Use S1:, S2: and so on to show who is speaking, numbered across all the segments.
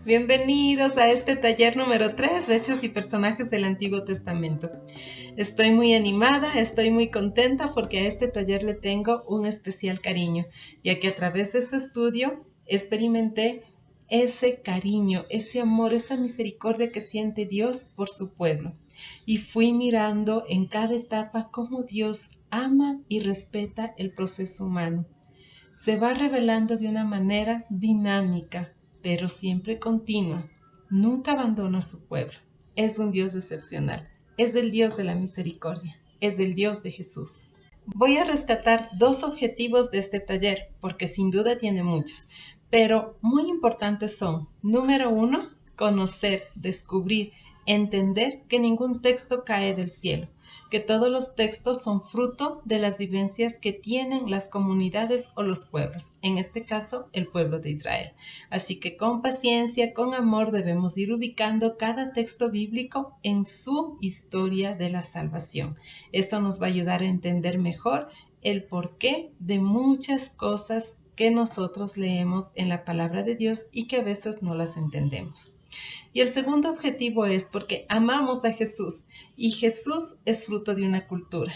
S1: Bienvenidos a este taller número 3 de Hechos y Personajes del Antiguo Testamento. Estoy muy animada, estoy muy contenta porque a este taller le tengo un especial cariño, ya que a través de su estudio experimenté ese cariño, ese amor, esa misericordia que siente Dios por su pueblo. Y fui mirando en cada etapa cómo Dios ama y respeta el proceso humano. Se va revelando de una manera dinámica, pero siempre continua. Nunca abandona a su pueblo. Es un Dios excepcional. Es el Dios de la misericordia. Es el Dios de Jesús. Voy a rescatar dos objetivos de este taller, porque sin duda tiene muchos, pero muy importantes son, número 1, conocer, descubrir, entender que ningún texto cae del cielo, que todos los textos son fruto de las vivencias que tienen las comunidades o los pueblos, en este caso el pueblo de Israel. Así que con paciencia, con amor debemos ir ubicando cada texto bíblico en su historia de la salvación. Esto nos va a ayudar a entender mejor el porqué de muchas cosas que nosotros leemos en la palabra de Dios y que a veces no las entendemos. Y el segundo objetivo es porque amamos a Jesús y Jesús es fruto de una cultura.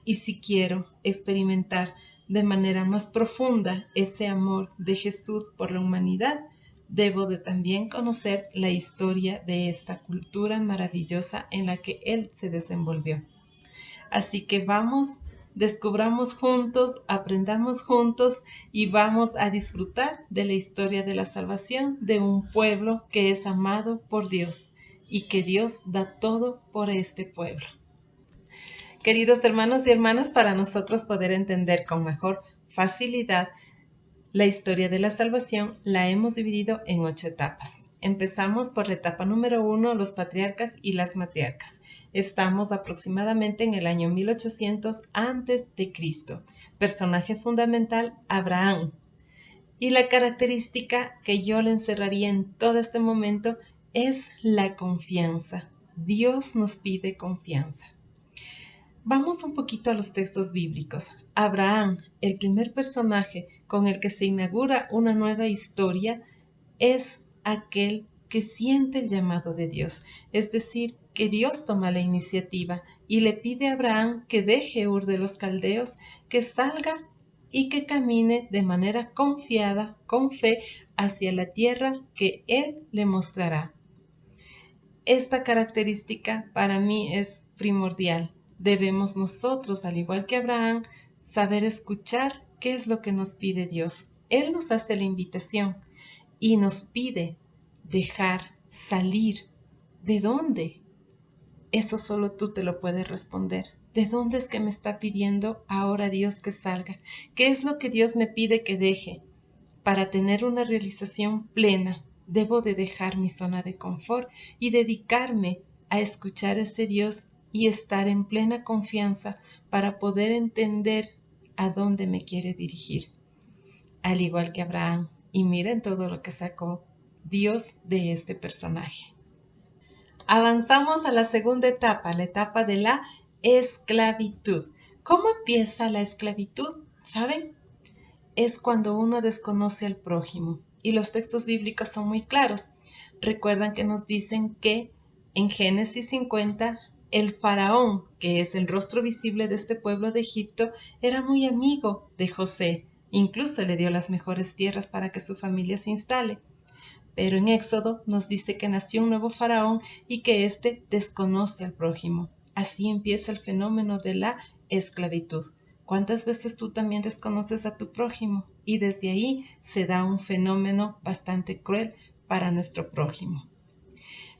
S1: Y si quiero experimentar de manera más profunda ese amor de Jesús por la humanidad, debo de también conocer la historia de esta cultura maravillosa en la que Él se desenvolvió. Así que vamos, descubramos juntos, aprendamos juntos y vamos a disfrutar de la historia de la salvación de un pueblo que es amado por Dios y que Dios da todo por este pueblo. Queridos hermanos y hermanas, para nosotros poder entender con mejor facilidad la historia de la salvación, la hemos dividido en 8 etapas. Empezamos por la etapa número 1, los patriarcas y las matriarcas. Estamos aproximadamente en el año 1800 antes de Cristo. Personaje fundamental, Abraham. Y la característica que yo le encerraría en todo este momento es la confianza. Dios nos pide confianza. Vamos un poquito a los textos bíblicos. Abraham, el primer personaje con el que se inaugura una nueva historia, es aquel que siente el llamado de Dios. Es decir, que Dios toma la iniciativa y le pide a Abraham que deje Ur de los Caldeos, que salga y que camine de manera confiada, con fe, hacia la tierra que Él le mostrará. Esta característica para mí es primordial. Debemos nosotros, al igual que Abraham, saber escuchar qué es lo que nos pide Dios. Él nos hace la invitación y nos pide dejar salir. ¿De dónde? Eso solo tú te lo puedes responder. ¿De dónde es que me está pidiendo ahora Dios que salga? ¿Qué es lo que Dios me pide que deje? Para tener una realización plena, debo de dejar mi zona de confort y dedicarme a escuchar a ese Dios y estar en plena confianza para poder entender a dónde me quiere dirigir. Al igual que Abraham, y miren todo lo que sacó Dios de este personaje. Avanzamos a la segunda etapa, la etapa de la esclavitud. ¿Cómo empieza la esclavitud? ¿Saben? Es cuando uno desconoce al prójimo. Y los textos bíblicos son muy claros. Recuerdan que nos dicen que en Génesis 50, el faraón, que es el rostro visible de este pueblo de Egipto, era muy amigo de José. Incluso le dio las mejores tierras para que su familia se instale. Pero en Éxodo nos dice que nació un nuevo faraón y que éste desconoce al prójimo. Así empieza el fenómeno de la esclavitud. ¿Cuántas veces tú también desconoces a tu prójimo? Y desde ahí se da un fenómeno bastante cruel para nuestro prójimo.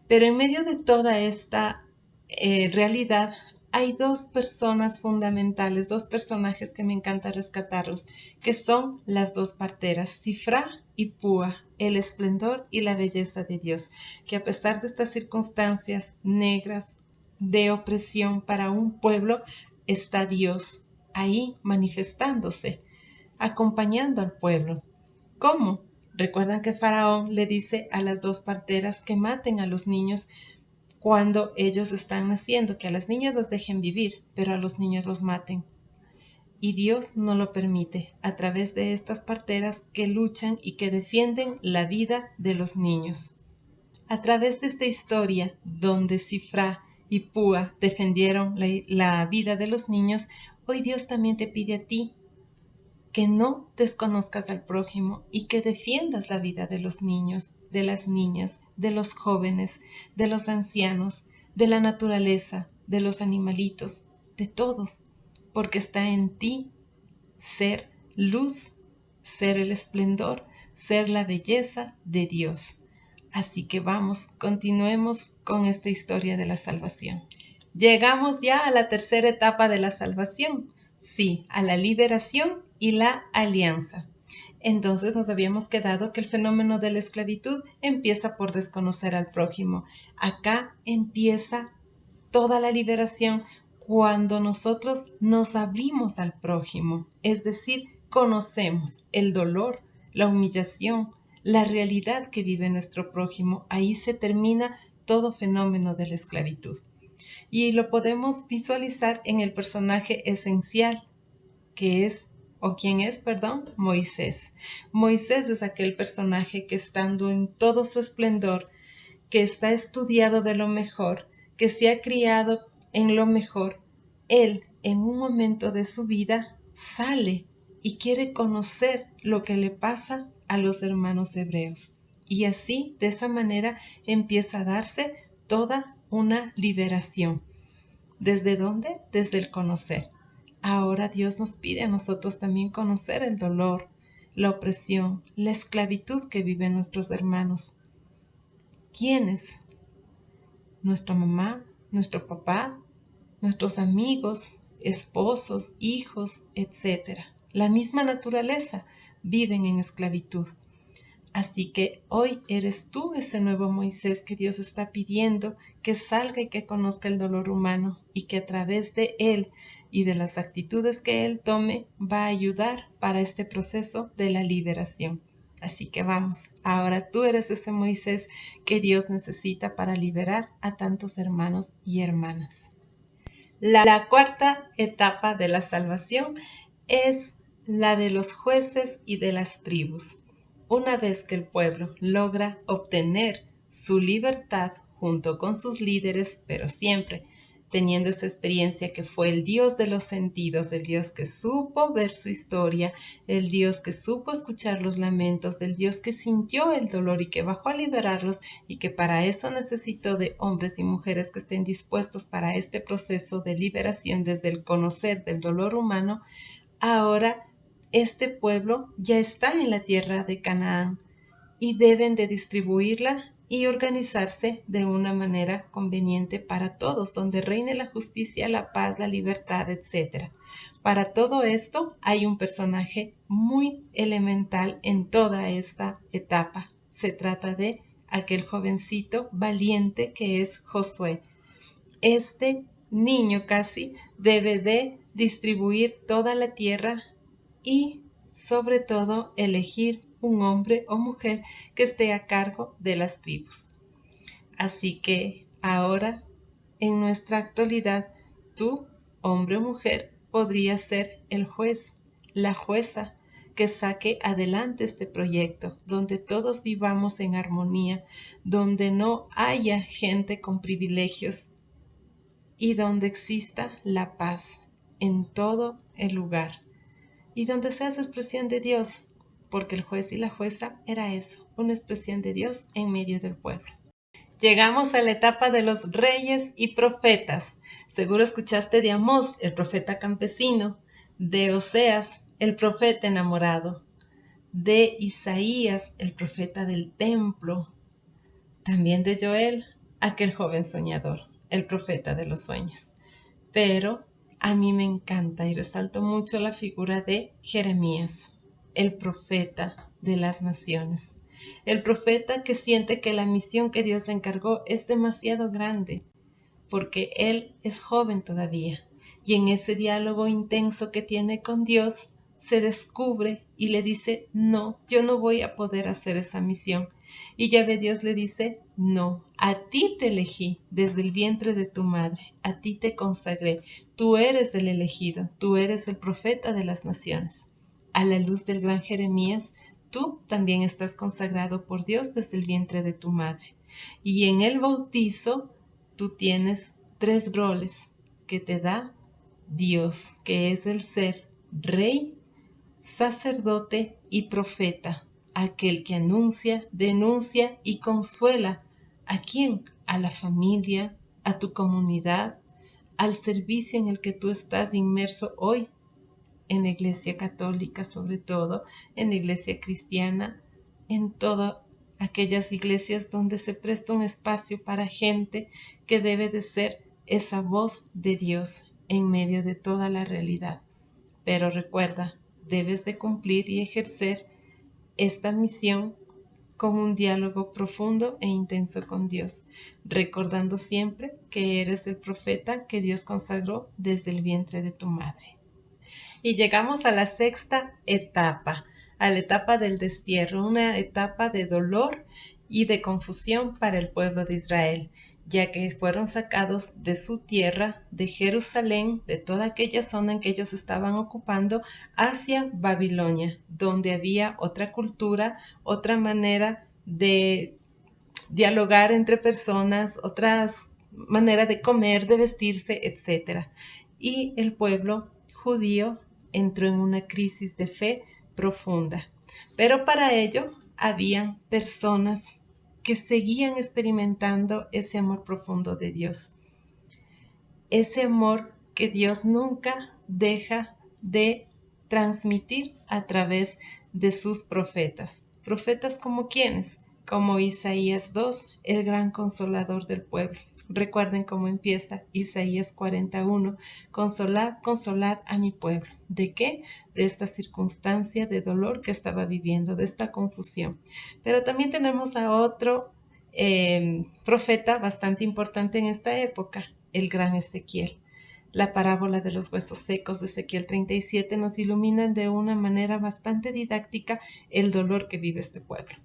S1: Pero en medio de toda esta realidad hay dos personas fundamentales, dos personajes que me encanta rescatarlos, que son las dos parteras, Sifra y Púa, el esplendor y la belleza de Dios, que a pesar de estas circunstancias negras de opresión para un pueblo, está Dios ahí manifestándose, acompañando al pueblo. ¿Cómo? Recuerdan que Faraón le dice a las dos parteras que maten a los niños cuando ellos están naciendo, que a las niñas los dejen vivir, pero a los niños los maten. y Dios no lo permite a través de estas parteras que luchan y que defienden la vida de los niños. A través de esta historia donde Sifra y Púa defendieron la vida de los niños, hoy Dios también te pide a ti que no desconozcas al prójimo y que defiendas la vida de los niños, de las niñas, de los jóvenes, de los ancianos, de la naturaleza, de los animalitos, de todos, porque está en ti ser luz, ser el esplendor, ser la belleza de Dios. Así que vamos, continuemos con esta historia de la salvación. Llegamos ya a la tercera etapa de la salvación, sí, a la liberación y la alianza. Entonces nos habíamos quedado que el fenómeno de la esclavitud empieza por desconocer al prójimo. Acá empieza toda la liberación cuando nosotros nos abrimos al prójimo, es decir, conocemos el dolor, la humillación, la realidad que vive nuestro prójimo. Ahí se termina todo fenómeno de la esclavitud. Y lo podemos visualizar en el personaje esencial, que es, o quien es, perdón, Moisés. Moisés es aquel personaje que estando en todo su esplendor, que está estudiado de lo mejor, que se ha criado en lo mejor, él en un momento de su vida sale y quiere conocer lo que le pasa a los hermanos hebreos. Y así, de esa manera, empieza a darse toda una liberación. ¿Desde dónde? Desde el conocer. Ahora Dios nos pide a nosotros también conocer el dolor, la opresión, la esclavitud que viven nuestros hermanos. ¿Quiénes? Nuestra mamá, nuestro papá, nuestros amigos, esposos, hijos, etc. La misma naturaleza viven en esclavitud. Así que hoy eres tú ese nuevo Moisés que Dios está pidiendo que salga y que conozca el dolor humano y que a través de él y de las actitudes que él tome va a ayudar para este proceso de la liberación. Así que vamos, ahora tú eres ese Moisés que Dios necesita para liberar a tantos hermanos y hermanas. La cuarta etapa de la salvación es la de los jueces y de las tribus. Una vez que el pueblo logra obtener su libertad junto con sus líderes, pero siempre teniendo esa experiencia que fue el Dios de los sentidos, el Dios que supo ver su historia, el Dios que supo escuchar los lamentos, el Dios que sintió el dolor y que bajó a liberarlos y que para eso necesitó de hombres y mujeres que estén dispuestos para este proceso de liberación desde el conocer del dolor humano. Ahora este pueblo ya está en la tierra de Canaán y deben de distribuirla y organizarse de una manera conveniente para todos, donde reine la justicia, la paz, la libertad, etc. Para todo esto hay un personaje muy elemental en toda esta etapa. Se trata de aquel jovencito valiente que es Josué. Este niño casi debe de distribuir toda la tierra y sobre todo elegir un hombre o mujer que esté a cargo de las tribus. Así que ahora, en nuestra actualidad, tú, hombre o mujer, podrías ser el juez, la jueza, que saque adelante este proyecto, donde todos vivamos en armonía, donde no haya gente con privilegios y donde exista la paz en todo el lugar y donde seas expresión de Dios, porque el juez y la jueza era eso, una expresión de Dios en medio del pueblo. Llegamos a la etapa de los reyes y profetas. Seguro escuchaste de Amós, el profeta campesino, de Oseas, el profeta enamorado, de Isaías, el profeta del templo, también de Joel, aquel joven soñador, el profeta de los sueños. Pero a mí me encanta y resalto mucho la figura de Jeremías, el profeta de las naciones. El profeta que siente que la misión que Dios le encargó es demasiado grande, porque él es joven todavía. Y en ese diálogo intenso que tiene con Dios, se descubre y le dice, no, yo no voy a poder hacer esa misión. Y Yahvé Dios le dice, no, a ti te elegí desde el vientre de tu madre, a ti te consagré, tú eres el elegido, tú eres el profeta de las naciones. A la luz del gran Jeremías, tú también estás consagrado por Dios desde el vientre de tu madre. Y en el bautizo, tú tienes 3 roles que te da Dios, que es el ser rey, sacerdote y profeta, aquel que anuncia, denuncia y consuela. ¿A quién? A la familia, a tu comunidad, al servicio en el que tú estás inmerso hoy, en la Iglesia Católica sobre todo, en la Iglesia Cristiana, en todas aquellas iglesias donde se presta un espacio para gente que debe de ser esa voz de Dios en medio de toda la realidad. Pero recuerda, debes de cumplir y ejercer esta misión con un diálogo profundo e intenso con Dios, recordando siempre que eres el profeta que Dios consagró desde el vientre de tu madre. Y llegamos a la 6ª etapa, a la etapa del destierro, una etapa de dolor y de confusión para el pueblo de Israel, ya que fueron sacados de su tierra, de Jerusalén, de toda aquella zona en que ellos estaban ocupando, hacia Babilonia, donde había otra cultura, otra manera de dialogar entre personas, otras maneras de comer, de vestirse, etc. Y el pueblo judío entró en una crisis de fe profunda. Pero para ello habían personas que seguían experimentando ese amor profundo de Dios. Ese amor que Dios nunca deja de transmitir a través de sus profetas. ¿Profetas como quiénes? Como Isaías 2, el gran consolador del pueblo. Recuerden cómo empieza Isaías 41. Consolad, consolad a mi pueblo. ¿De qué? De esta circunstancia de dolor que estaba viviendo, de esta confusión. Pero también tenemos a otro profeta bastante importante en esta época, el gran Ezequiel. La parábola de los huesos secos de Ezequiel 37 nos ilumina de una manera bastante didáctica el dolor que vive este pueblo.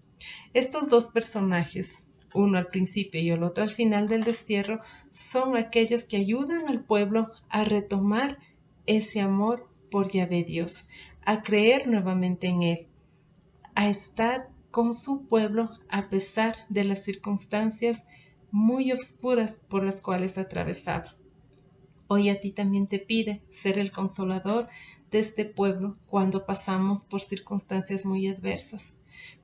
S1: Estos 2 personajes, uno al principio y el otro al final del destierro, son aquellos que ayudan al pueblo a retomar ese amor por Yahvé Dios, a creer nuevamente en Él, a estar con su pueblo a pesar de las circunstancias muy oscuras por las cuales atravesaba. Hoy a ti también te pide ser el consolador de este pueblo cuando pasamos por circunstancias muy adversas,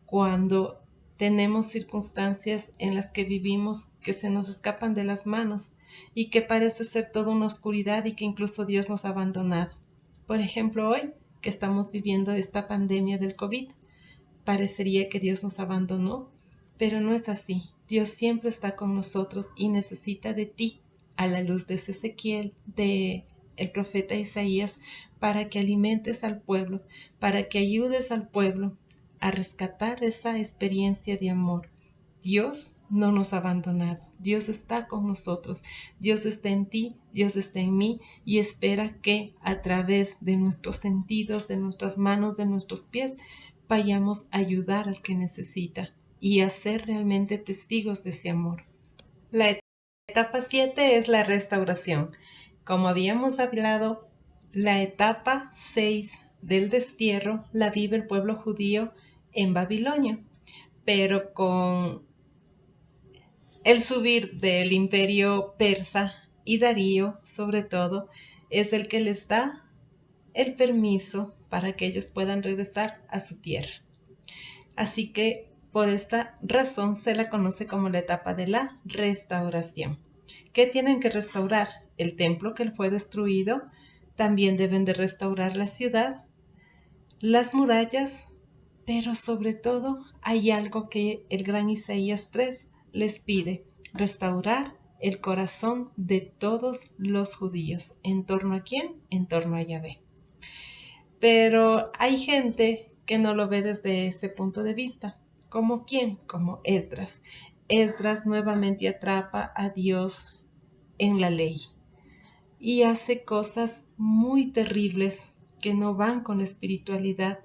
S1: cuando tenemos circunstancias en las que vivimos que se nos escapan de las manos y que parece ser toda una oscuridad y que incluso Dios nos ha abandonado. Por ejemplo, hoy que estamos viviendo esta pandemia del COVID, parecería que Dios nos abandonó, pero no es así. Dios siempre está con nosotros y necesita de ti, a la luz de Ezequiel, de el profeta Isaías, para que alimentes al pueblo, para que ayudes al pueblo a rescatar esa experiencia de amor. Dios no nos ha abandonado, Dios está con nosotros, Dios está en ti, Dios está en mí y espera que a través de nuestros sentidos, de nuestras manos, de nuestros pies, vayamos a ayudar al que necesita y a ser realmente testigos de ese amor. La etapa 7 es la restauración. Como habíamos hablado, la etapa 6 del destierro la vive el pueblo judío en Babilonia, pero con el subir del imperio persa y Darío, sobre todo, es el que les da el permiso para que ellos puedan regresar a su tierra. Así que por esta razón se la conoce como la etapa de la restauración. ¿Qué tienen que restaurar? El templo que fue destruido. También deben de restaurar la ciudad, las murallas, pero sobre todo hay algo que el gran Isaías 3 les pide: restaurar el corazón de todos los judíos. ¿En torno a quién? En torno a Yahvé. Pero hay gente que no lo ve desde ese punto de vista. ¿Como quién? Como Esdras. Esdras nuevamente atrapa a Dios en la ley y hace cosas muy terribles que no van con la espiritualidad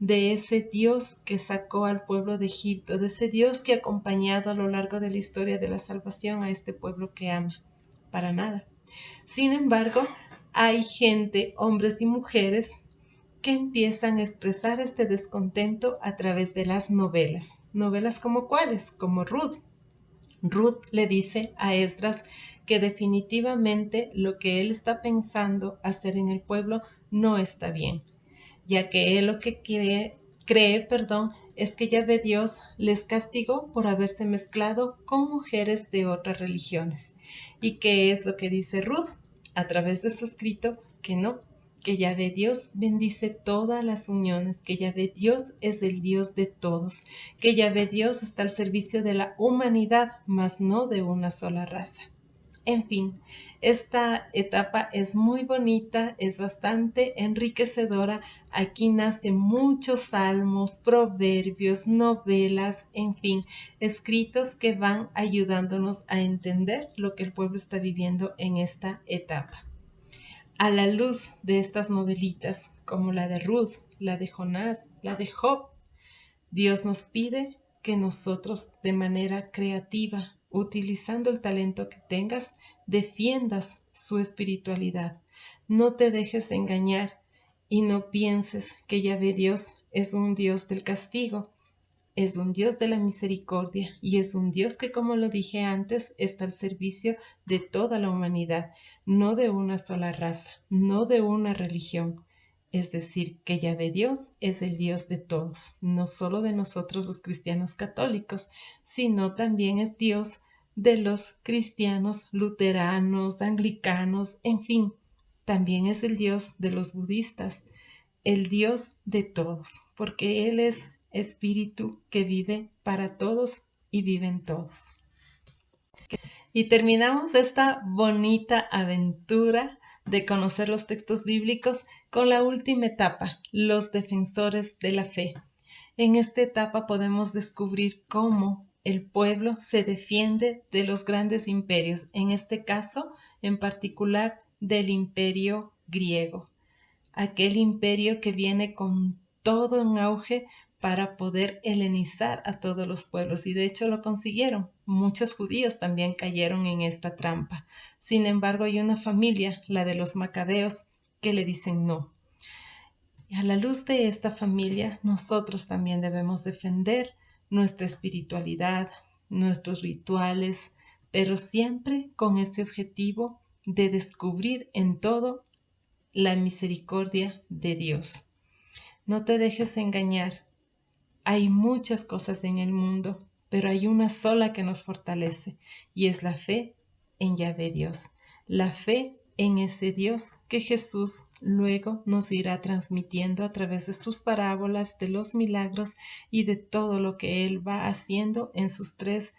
S1: de ese Dios que sacó al pueblo de Egipto, de ese Dios que ha acompañado a lo largo de la historia de la salvación a este pueblo que ama. Para nada. Sin embargo, hay gente, hombres y mujeres, que empiezan a expresar este descontento a través de las novelas. ¿Novelas como cuáles? Como Ruth. Ruth le dice a Esdras que definitivamente lo que él está pensando hacer en el pueblo no está bien, ya que él lo que cree, es que Yahvé Dios les castigó por haberse mezclado con mujeres de otras religiones. ¿Y qué es lo que dice Ruth a través de su escrito? Que no, que Yahvé Dios bendice todas las uniones, que Yahvé Dios es el Dios de todos, que Yahvé Dios está al servicio de la humanidad, mas no de una sola raza. En fin, esta etapa es muy bonita, es bastante enriquecedora. Aquí nacen muchos salmos, proverbios, novelas, en fin, escritos que van ayudándonos a entender lo que el pueblo está viviendo en esta etapa. A la luz de estas novelitas, como la de Ruth, la de Jonás, la de Job, Dios nos pide que nosotros de manera creativa, utilizando el talento que tengas, defiendas su espiritualidad. No te dejes engañar y no pienses que Yahvé Dios es un Dios del castigo. Es un Dios de la misericordia y es un Dios que, como lo dije antes, está al servicio de toda la humanidad, no de una sola raza, no de una religión. Es decir, que Yahvé Dios es el Dios de todos, no solo de nosotros los cristianos católicos, sino también es Dios de los cristianos luteranos, anglicanos, en fin, también es el Dios de los budistas, el Dios de todos, porque Él es espíritu que vive para todos y vive en todos. Y terminamos esta bonita aventura de conocer los textos bíblicos con la última etapa, los defensores de la fe. En esta etapa podemos descubrir cómo el pueblo se defiende de los grandes imperios, en este caso en particular del imperio griego, aquel imperio que viene con todo un auge para poder helenizar a todos los pueblos, y de hecho lo consiguieron. Muchos judíos también cayeron en esta trampa. Sin embargo, hay una familia, la de los macabeos, que le dicen no. Y a la luz de esta familia, nosotros también debemos defender nuestra espiritualidad, nuestros rituales, pero siempre con ese objetivo de descubrir en todo la misericordia de Dios. No te dejes engañar. Hay muchas cosas en el mundo, pero hay una sola que nos fortalece y es la fe en Yahvé Dios. La fe en ese Dios que Jesús luego nos irá transmitiendo a través de sus parábolas, de los milagros y de todo lo que Él va haciendo en sus 3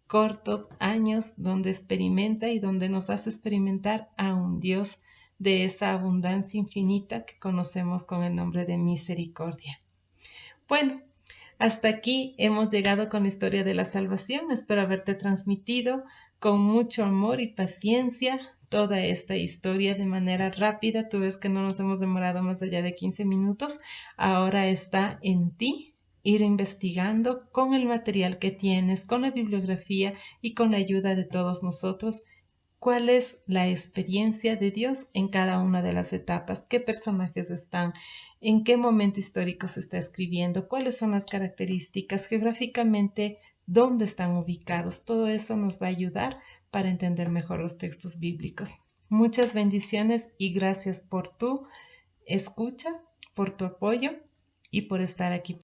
S1: cortos años donde experimenta y donde nos hace experimentar a un Dios de esa abundancia infinita que conocemos con el nombre de misericordia. Bueno, hasta aquí hemos llegado con la historia de la salvación. Espero haberte transmitido con mucho amor y paciencia toda esta historia de manera rápida. Tú ves que no nos hemos demorado más allá de 15 minutos. Ahora está en ti ir investigando con el material que tienes, con la bibliografía y con la ayuda de todos nosotros, cuál es la experiencia de Dios en cada una de las etapas, qué personajes están, en qué momento histórico se está escribiendo, cuáles son las características, geográficamente, dónde están ubicados. Todo eso nos va a ayudar para entender mejor los textos bíblicos. Muchas bendiciones y gracias por tu escucha, por tu apoyo y por estar aquí.